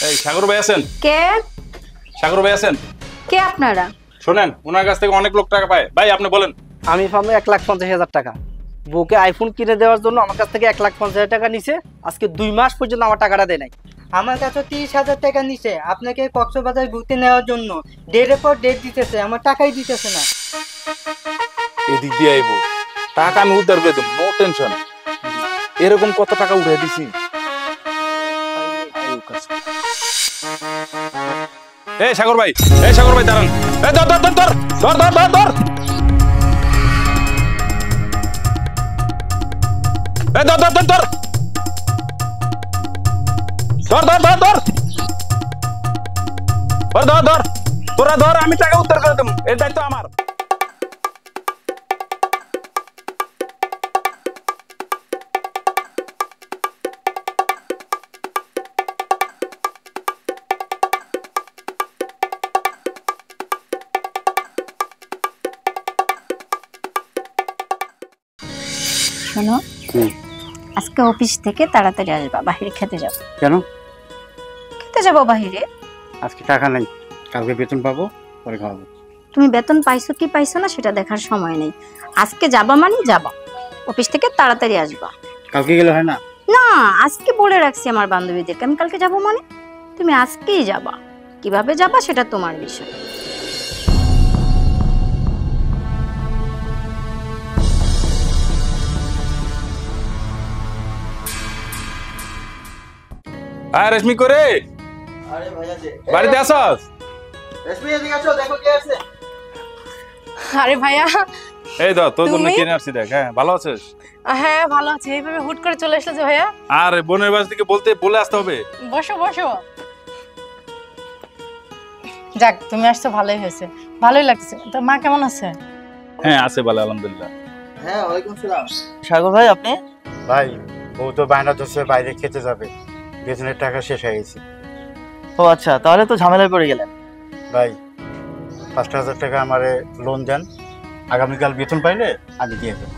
এই সাগর ভাই আছেন? কে? সাগর ভাই আছেন? কে আপনারা? শোনেন, ওনার কাছ থেকে অনেক লোক টাকা পায়। ভাই আপনি বলেন। আমি পাবো 1,50,000 টাকা। বউকে আইফোন কিনে দেওয়ার জন্য আমার কাছ থেকে 1,50,000 টাকা নিছে। আজকে 2 মাস পর্যন্ত আমার টাকাটা দেয় নাই। আমার কাছে 30,000 টাকা নিছে আপনাকে কক্সবাজার ঘুরতে নেওয়ার জন্য। ডেটের পর ডেট দিতেছে, আমার টাকাই দিতেছে না। এদিক দিয়ে আইবো, টাকা আমি উদ্ধার করে দেবো, নো টেনশন। এরকম কত টাকা উঠে দিছি। এই সাগর ভাই, এই সাগর ভাই দাঁড়ান। এই ধর ধর ধর ধর ধর ধর ধর ধর। এই ধর ধর ধর ধর ধর ধর ধর ধর ধর ধর। তোরা ধর, আমি টাকা উদ্ধার করে দেবো, এর দায়িত্ব আমার। শোনো, আজকে অফিস থেকে তাড়াতাড়ি আসবা, বাহিরে খেতে যাব। কেন? খেতে যাব বাহিরে। আজকে টাকা নাই, কালকে বেতন পাবো, পরে খাওয়াবো। তুমি বেতন পাইছো কি পাইছো না সেটা দেখার সময় নেই। আজকে যাবা মানে যাবা, অফিস থেকে তাড়াতাড়ি আসবা। কালকে গেলে হয় না? না, আজকে বলে রাখছি আমার বান্ধবীদেরকে আমি কালকে যাব মানে তুমি আজকেই যাবা। কিভাবে যাবা সেটা তোমার বিষয়। আর রেশমি করে আরে ভাইয়া যে বাড়িতে আসস? রেশমি এদিকে আসো, দেখো কে আছে। আরে ভাইয়া, এই তো তোর জন্য তুমি? কিনে আসছি, দেখ। হ্যাঁ, ভালো আছিস? হ্যাঁ ভালো আছি। এইভাবে হুট করে চলে আসলে যে ভাইয়া? আর বোনের বাড়ি থেকে বলে আসতে হবে। বসো বসো। যাক, তুমি আসছো ভালোই হয়েছে, ভালোই লাগছে। তো মা কেমন আছে? হ্যাঁ আছে ভালো, আলহামদুলিল্লাহ। হ্যাঁ, ওয়ালাইকুম সালাম। সাগর ভাই আপনি? ভাই, বউ তো বায়না ধরছে বাইরে খেতে যাবে, বেতনের টাকা শেষ হয়ে গেছে। ও আচ্ছা, তাহলে তো ঝামেলায় পড়ে গেলেন। ভাই 5,000 টাকা আমারে লোন দেন, আগামীকাল বেতন পাইলে আমি দিয়ে দেবো।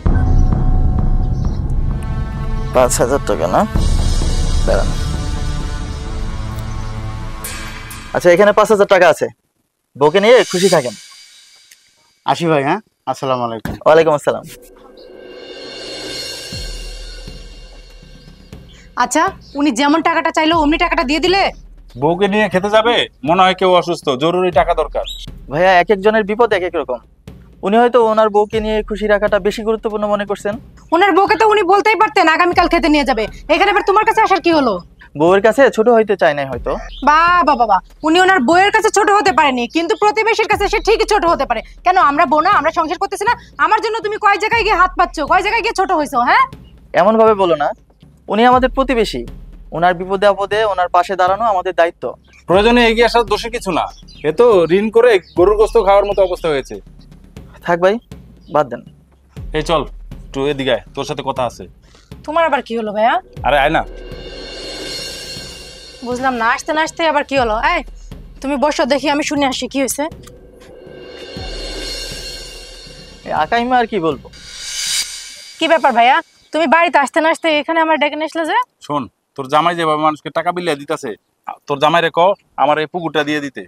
5,000 টাকা না? দাঁড়ান। আচ্ছা, এখানে 5,000 টাকা আছে, বউকে নিয়ে খুশি থাকেন। আসি ভাই। হ্যাঁ, আসসালামু আলাইকুম। ওয়ালাইকুম আসসালাম। আচ্ছা, উনি যেমন টাকাটা চাইলো অমনি টাকাটা দিয়ে দিলে? বউকে নিয়ে খেতে যাবে, মনে হয় কেউ অসুস্থ, জরুরি টাকা দরকার। ভাইয়া, এক একজনের বিপদ এক এক রকম। উনি হয়তো ওনার বউকে নিয়ে খুশি রাখাটা বেশি গুরুত্বপূর্ণ মনে করছেন। ওনার বউকে তো উনি বলতেই পারতেন আগামীকাল খেতে নিয়ে যাবে। এখানে আবার তোমার কাছে আসার কি হলো? বউয়ের কাছে ছোট হইতে চায় নাই হয়তো। বাবা বাবা, উনি ওনার বউয়ের কাছে ছোট হতে পারেনি, কিন্তু প্রতিবেশীর কাছে সে ঠিকই ছোট হতে পারে। কেন আমরা বউ না? আমরা সংসার করতেছি না? আমার জন্য তুমি কয় জায়গায় গিয়ে হাত পাচ্ছ, কয় জায়গায় গিয়ে ছোট হইছো? হ্যাঁ, এমন ভাবে বলো না, উনি আমাদের প্রতিবেশী। ওনার বিপদে আপদে ওনার পাশে দাঁড়ানো আমাদের দায়িত্ব। প্রয়োজনে এগিয়ে আসার দোষে কিছু না, এ তো ঋণ করে গরুর গোস্ত খাওয়ার মতো অবস্থা হয়েছে। থাক ভাই, বাদ দেন। এই চল একটু এদিকে আয়, তোর সাথে কথা আছে। তোমার আবার কি হলো ভাইয়া? আরে আয় না। বুঝলাম না, আসতে না আসতে আবার কি হলো? এই তুমি বসো, দেখি আমি শুনে আসি কি হয়েছে। আকাইমা আর কি বলবো। কি ব্যাপার ভাইয়া, তুমি বাড়িতে আসতে না আসতে এখানে আমার ডেকে নিয়ে আসলে যে? শোন, তোর জামাই যেভাবে মানুষকে টাকা বিলিয়ে দিতেছে, তোর জামাই রে ক আমার এই পুকুরটা দিয়ে দিতে।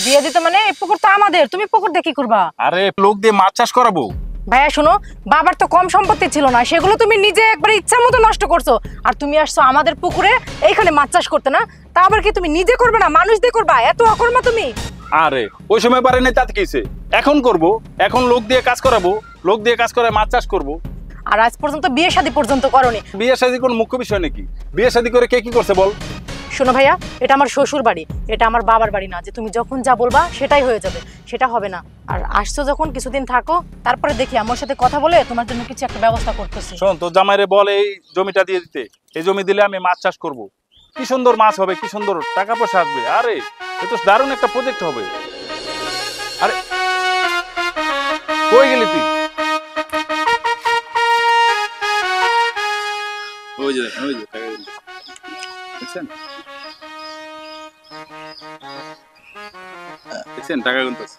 দিয়ে দিতে মানে? এই পুকুর তো আমাদের, তুমি পুকুর দেখি করবা? আরে লোক দিয়ে মাছ চাষ করাবো। ভাইয়া শোনো, বাবার তো কম সম্পত্তি ছিল না, সেগুলো তুমি নিজে একবার ইচ্ছা মতো নষ্ট করছো। আর তুমি আসছো আমাদের পুকুরে এইখানে মাছ চাষ করতে, না? তা আবার কি তুমি নিজে করবে না মানুষ দিয়ে করবা? এত অকর্মা তুমি। আরে ওই সময় পারে নাই, তাতে কিছে? এখন করব, এখন লোক দিয়ে কাজ করাবো, লোক দিয়ে কাজ করে মাছ চাষ করবো। আর আজ পর্যন্ত বিয়ে শাদী পর্যন্ত করনি। বিয়ে শাদী কোন মুখ্য বিষয় নাকি? বিয়ে শাদী করে কে কি করছে বল? শোনো ভাইয়া, এটা আমার শ্বশুর বাড়ি, এটা আমার বাবার বাড়ি না যে তুমি যখন যা বলবা সেটাই হয়ে যাবে। সেটা হবে না। আর আসছো যখন কিছুদিন থাকো, তারপরে দেখি আমার সাথে কথা বলে তোমার জন্য কিছু একটা ব্যবস্থা করতেছি। শোন, তোর জামাইরে বল এই জমিটা দিয়ে দিতে। এই জমি দিলে আমি মাছ চাষ করব, কি সুন্দর মাছ হবে, কি সুন্দর টাকা পয়সা আসবে। আরে এ তো দারুণ একটা প্রজেক্ট হবে। আরে কই গেলি তুই? ওই যে টাকা গেল, দেখছেন? দেখছেন টাকা গুনতেছে।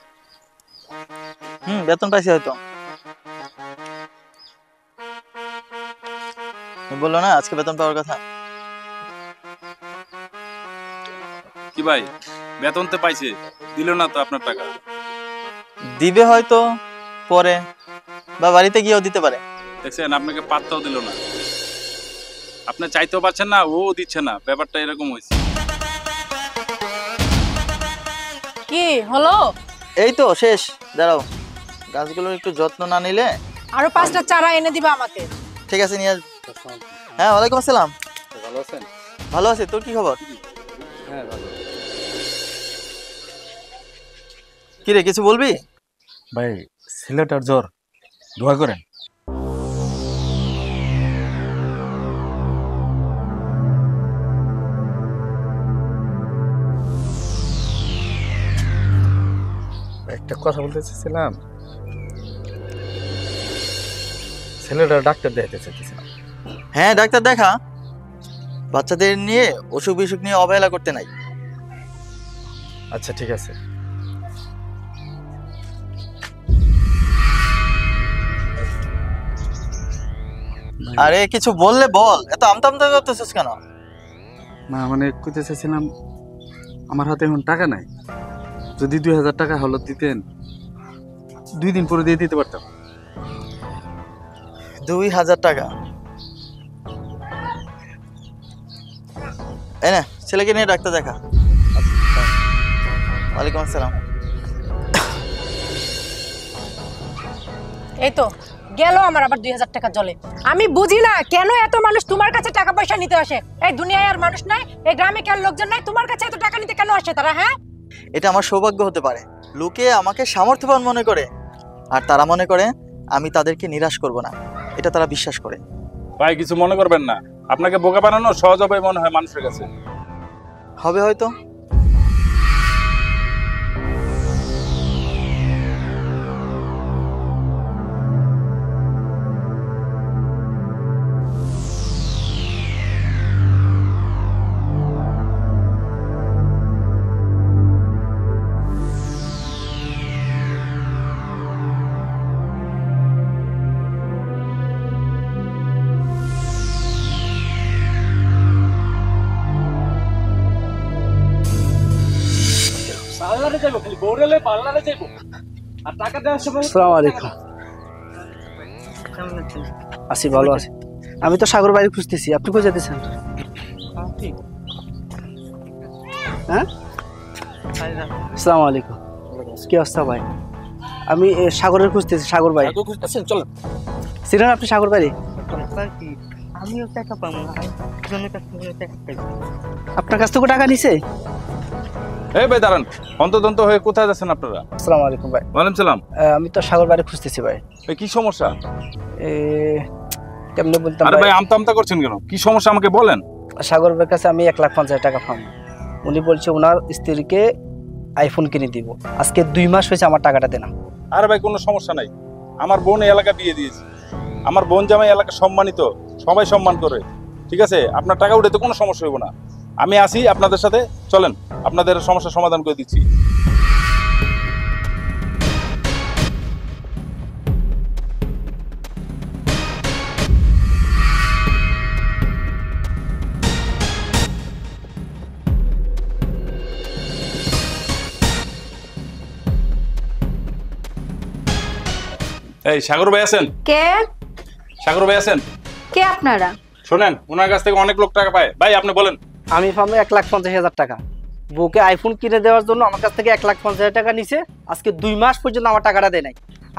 বেতন পাইছি হয়তো। বললো না আজকে বেতন পাওয়ার কথা। কি ভাই, বেতন তো পাইছে, দিল না তো আপনার টাকা? দিবে হয়তো পরে, বা বাড়িতে গিয়েও দিতে পারে। দেখছেন, আপনাকে পাত্তাও দিল না। আপনি চাইতেও পারছেন না, ও দিচ্ছে না, ব্যাপারটা এরকম হয়েছে। কি হলো? এই তো শেষ। দাঁড়াও, গাছগুলোর একটু যত্ন না নিলে। আরো 5টা চারা এনে দিবা আমাকে। ঠিক আছে, নিয়ে আসবো। হ্যাঁ, ওয়ালাইকুম আসসালাম। ভালো আছেন? ভালো আছি, তোর কি খবর? হ্যাঁ ভালো। কি রে, কিছু বলবি? ভাই, ছেলেটার জ্বর, দোয়া করেন। একটা কথা বলতে চাইছিলাম, ছেলেটা ডাক্তার দেখাতে চাইতেছিলাম। হ্যাঁ, ডাক্তার দেখা। বাচ্চাদের নিয়ে অসুখ বিসুখ নিয়ে অবহেলা করতে নাই। আচ্ছা ঠিক আছে। আরে কিছু বললে বল, এত আমতা আমতা করতেছিস কেন? না মানে কইতে চাইছিলাম, আমার হাতে এখন টাকা নাই, যদি 2000 টাকা হলত দিতেন 2 দিন পরে দিয়ে দিতে পারতাম। 2000 টাকা? এই না, ছেলেকে নিয়ে ডাক্তার দেখা। ওয়ালাইকুম আসসালাম। এই তো গেল আমার আবার 2000 টাকা জলে। আমি বুঝি না কেন এত মানুষ তোমার কাছে টাকা পয়সা নিতে আসে। এই দুনিয়ায় আর মানুষ নাই, এই গ্রামে কি আর লোকজন নাই? তোমার কাছে এত টাকা নিতে কেন আসে তারা? হ্যাঁ, এটা আমার সৌভাগ্য হতে পারে। লোকে আমাকে সামর্থ্যবান মনে করে, আর তারা মনে করে আমি তাদেরকে নিরাশ করব না, এটা তারা বিশ্বাস করে। ভাই, কিছু মনে করবেন না, আপনাকে বোকা বানানো সহজ হবে মনে হয় মানুষের কাছে। হবে হয়তো। আসসালামু আলাইকুম। আছি, ভালো আছি। আমি তো সাগর বাড়ি খুঁজতেছি, আপনি কোথায় যেতেছেন? হ্যাঁ, আসসালামু আলাইকুম। কি অবস্থা ভাই? আমি সাগরের খুঁজতেছি, সাগর বাড়ি চলেন। চিনেন আপনি সাগর বাড়ি? আমিও টাকা পাবো না, একজনের কাছ থেকে টাকা পাই। আপনার কাছ থেকে টাকা নিছে? এই ভাই দাঁড়ান, অন্তদন্ত হয়ে কোথায় যাচ্ছেন আপনারা? আসসালামু আলাইকুম ভাই। ওয়ালাইকুম সালাম। আমি তো সাগর বাড়ি খুঁজতেছি ভাই। ভাই, কি সমস্যা? কেমনে বলতাম আরে ভাই, ভাই, আমতা আমতা করছেন কেন? কি সমস্যা আমাকে বলেন। সাগর ভাইয়ের কাছে আমি 1,50,000 টাকা পাবো। উনি বলছে ওনার স্ত্রীকে আইফোন কিনে দিব। আজকে 2 মাস হয়েছে আমার টাকাটা দেনা। আরে ভাই, কোনো সমস্যা নাই, আমার বোন এই এলাকা বিয়ে দিয়েছে। আমার বোন জামাই এলাকা সম্মানিত, সবাই সম্মান করে। ঠিক আছে, আপনার টাকা উঠে তো কোনো সমস্যা হইব না। আমি আসি আপনাদের সাথে, চলেন, আপনাদের সমস্যার সমাধান করে দিচ্ছি। এই সাগর ভাই আছেন? কে? সাগর ভাই আছেন? কে আপনারা? শোনেন, ওনার কাছ থেকে অনেক লোক টাকা পায়। ভাই আপনি বলেন। আমি পাবো 1,50,000 টাকা। বউকে আইফোন কিনে দেওয়ার জন্য আমার কাছ থেকে 1,50,000 টাকা নিছে। আজকে 2 মাস পর্যন্ত আমার টাকাটা দেয় নাই।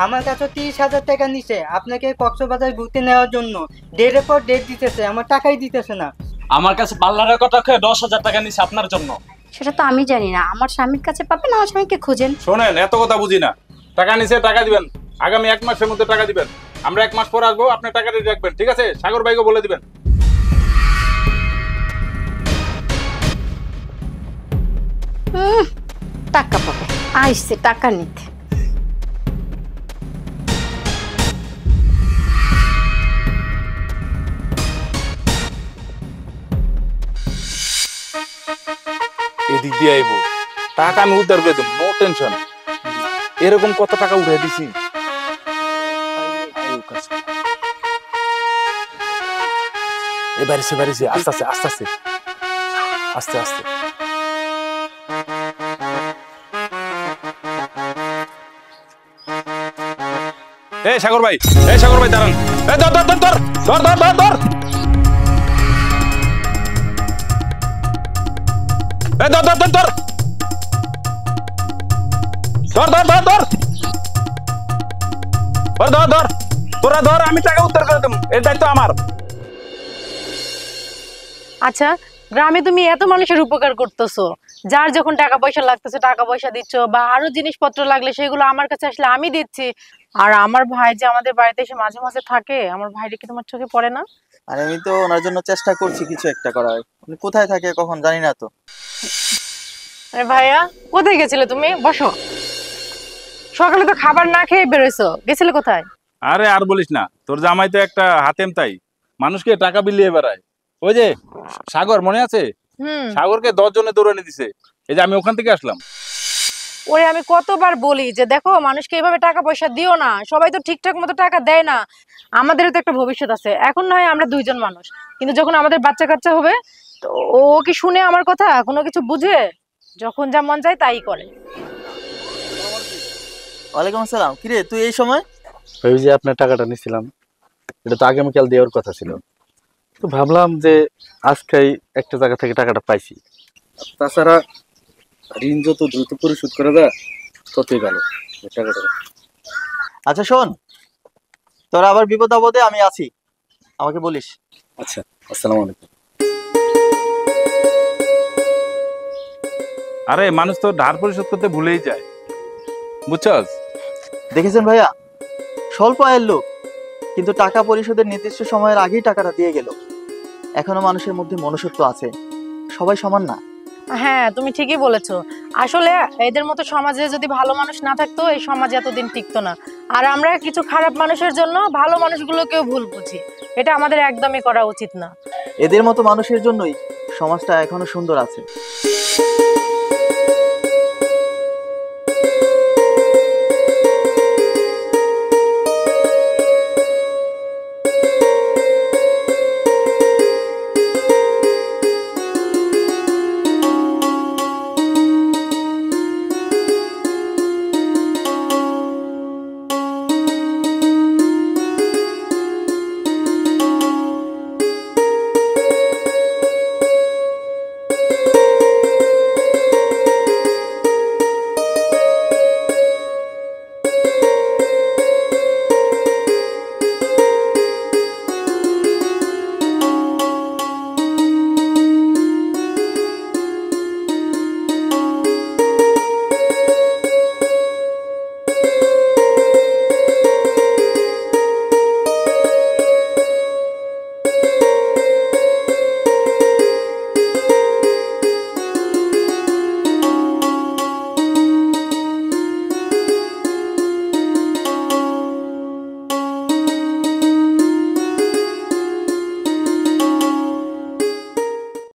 আমার কাছে 30,000 টাকা নিছে আপনাকে কক্সবাজার ঘুরতে নেওয়ার জন্য। ডেটের পর ডেট দিতেছে, আমার টাকাই দিতেছে না। আমার কাছে পার্লারের কথা খেয়ে 10,000 টাকা নিছে আপনার জন্য। সেটা তো আমি জানি না, আমার স্বামীর কাছে পাবেন, আমার স্বামীকে খোঁজেন। শোনেন, এত কথা বুঝি না। টাকা নিছে, টাকা দিবেন। আগামী 1 মাসের মধ্যে টাকা দিবেন। আমরা 1 মাস পর আসবো, আপনি টাকা দিয়ে রাখবেন। ঠিক আছে, সাগর ভাইকে বলে দিবেন। টাকা পাবে, আইসে টাকা নিতে। এদিক দিয়ে আইব, টাকা আমি উদ্ধার করে দেবো, নো টেনশন। এরকম কত টাকা উঠে দিছি। এবারে আস্তে আস্তে আস্তে আস্তে আস্তে আস্তে। এই সাগর ভাই, এই সাগর ভাই দাঁড়ান। এই ধর ধর ধর ধর ধর ধর ধর ধর। এই ধর ধর ধর ধর ধর ধর ধর ধর ধর ধর ধর তোরা ধর, আমি টাকা উদ্ধার করে দেবো, এর দায়িত্ব আমার। আচ্ছা, গ্রামে তুমি এত মানুষের উপকার করতেছো, যার যখন টাকা পয়সা লাগতেছে টাকা পয়সা দিচ্ছ, বা আরো জিনিসপত্র লাগলে সেগুলো আমার কাছে আসলে আমি দিচ্ছি। আর আমার ভাই যে আমাদের বাড়িতে এসে মাঝে মাঝে থাকে, আমার ভাইটা কি তোমার চোখে পড়ে না? আর আমি তো ওনার জন্য চেষ্টা করছি কিছু একটা করার। উনি কোথায় থাকে কখন জানি না তো। আরে ভাইয়া, কোথায় গেছিলে তুমি? বসো। সকালে তো খাবার না খেয়ে বেরোইছো, গেছিলে কোথায়? আরে আর বলিস না, তোর জামাই তো একটা হাতেম তাই, মানুষকে টাকা বিলিয়ে বেড়ায়। ওই যে সাগর, মনে আছে? সাগরকে 10 জনে দৌড়ানি দিছে, এই যে আমি ওখান থেকে আসলাম। ওরে আমি কতবার বলি যে দেখো, মানুষকে এভাবে টাকা পয়সা দিও না, সবাই তো ঠিকঠাক মতো টাকা দেয় না। আমাদেরও তো একটা ভবিষ্যৎ আছে। এখন নয় আমরা দুইজন মানুষ, কিন্তু যখন আমাদের বাচ্চা কাচ্চা হবে, তো ও কি শুনে আমার কথা? কোনো কিছু বুঝে? যখন যা মন চায় তাই করে। ওয়ালাইকুম আসসালাম। কিরে তুই এই সময়? ওই যে আপনার টাকাটা নিছিলাম, এটা তো আগামীকাল দেওয়ার কথা ছিল, তো ভাবলাম যে আজকেই একটা জায়গা থেকে টাকাটা পাইছি। তাছাড়া ঋণ যত দ্রুত পরিশোধ করা যায় ততই ভালো। টাকাটা আচ্ছা শোন, তোরা আবার বিপদ আপদে আমি আছি, আমাকে বলিস। আচ্ছা, আসসালামু আলাইকুম। আরে মানুষ তো ধার পরিশোধ করতে ভুলেই যায়, বুঝছস? দেখেছেন ভাইয়া, স্বল্প আয়ের লোক, কিন্তু টাকা পরিশোধের নির্দিষ্ট সময়ের আগেই টাকাটা দিয়ে গেল। এখনো মানুষের মধ্যে মনুষ্যত্ব আছে, সবাই সমান না। হ্যাঁ, তুমি ঠিকই বলেছো। আসলে এদের মতো সমাজে যদি ভালো মানুষ না থাকতো, এই সমাজ এতদিন টিকতো না। আর আমরা কিছু খারাপ মানুষের জন্য ভালো মানুষগুলোকেও ভুল বুঝি, এটা আমাদের একদমই করা উচিত না। এদের মতো মানুষের জন্যই সমাজটা এখনো সুন্দর আছে।